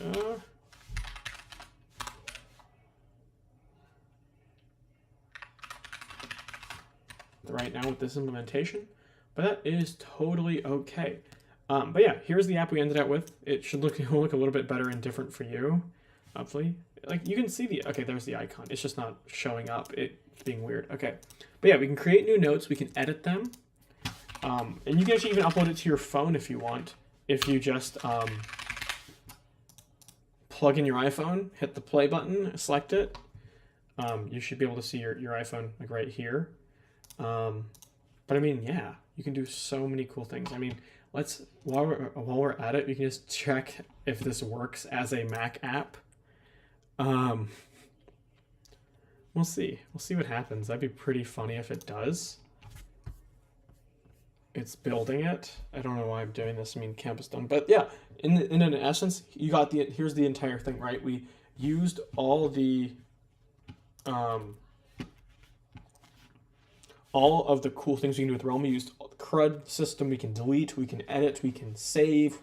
Right now with this implementation, but that is totally okay. But yeah, here's the app we ended up with. It should look a little bit better and different for you, hopefully. Like you can see okay, there's the icon. It's just not showing up. It's being weird. Okay, but yeah, we can create new notes. We can edit them, and you can actually even upload it to your phone if you want. If you just plug in your iPhone, hit the play button, select it, you should be able to see your iPhone like right here. But I mean, yeah, you can do so many cool things. I mean, while we're at it, we can just check if this works as a Mac app. We'll see. We'll see what happens. That'd be pretty funny if it does. It's building it. I don't know why I'm doing this. I mean, camp is done, but yeah. In essence, you got here's the entire thing, right? We used all of the cool things we can do with Realm. We used the CRUD system. We can delete, we can edit, we can save,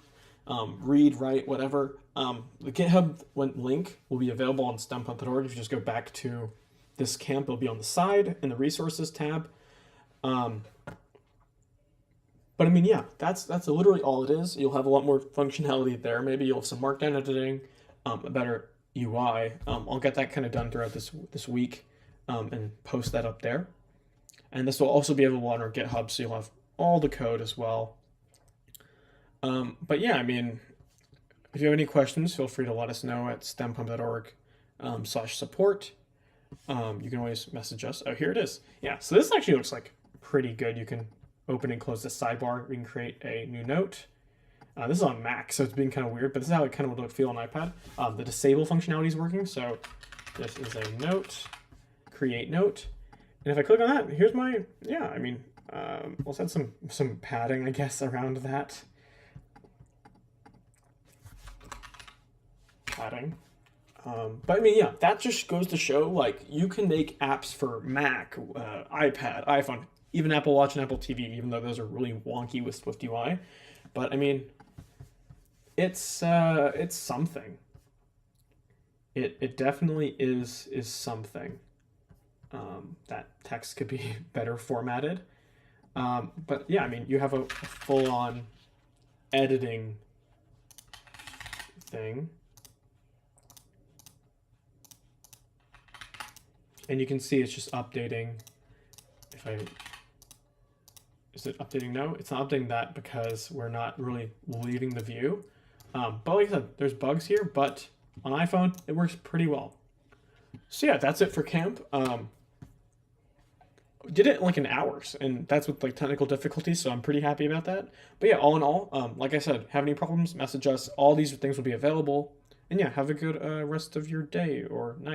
read, write, whatever. The GitHub link will be available on STEMpump.org. If you just go back to this camp, it'll be on the side in the resources tab. But I mean, yeah, that's literally all it is. You'll have a lot more functionality there. Maybe you'll have some markdown editing, a better UI. I'll get that kind of done throughout this week and post that up there. And this will also be available on our GitHub, so you'll have all the code as well. But yeah, I mean, if you have any questions, feel free to let us know at stempump.org/support. You can always message us. Oh, here it is. Yeah, so this actually looks like pretty good. You can open and close the sidebar. We can create a new note. This is on Mac, so it's been kind of weird, but this is how it kind of would feel on iPad. The disable functionality is working, so this is a note, create note. And if I click on that, here's my, yeah, I mean, let's add some padding, I guess, around that. Padding. But I mean, yeah, that just goes to show, like, you can make apps for Mac, iPad, iPhone, even Apple Watch and Apple TV, even though those are really wonky with SwiftUI. But I mean, it's something. It definitely is something. That text could be better formatted. But yeah, I mean, you have a full-on editing thing. And you can see it's just updating. Is it updating? No, it's not updating that because we're not really leaving the view. But like I said, there's bugs here, but on iPhone, it works pretty well. So yeah, that's it for camp. Did it in like an hour, and that's with like technical difficulties, so I'm pretty happy about that. But yeah, all in all, like I said, have any problems, message us. All these things will be available. And yeah, have a good rest of your day or night.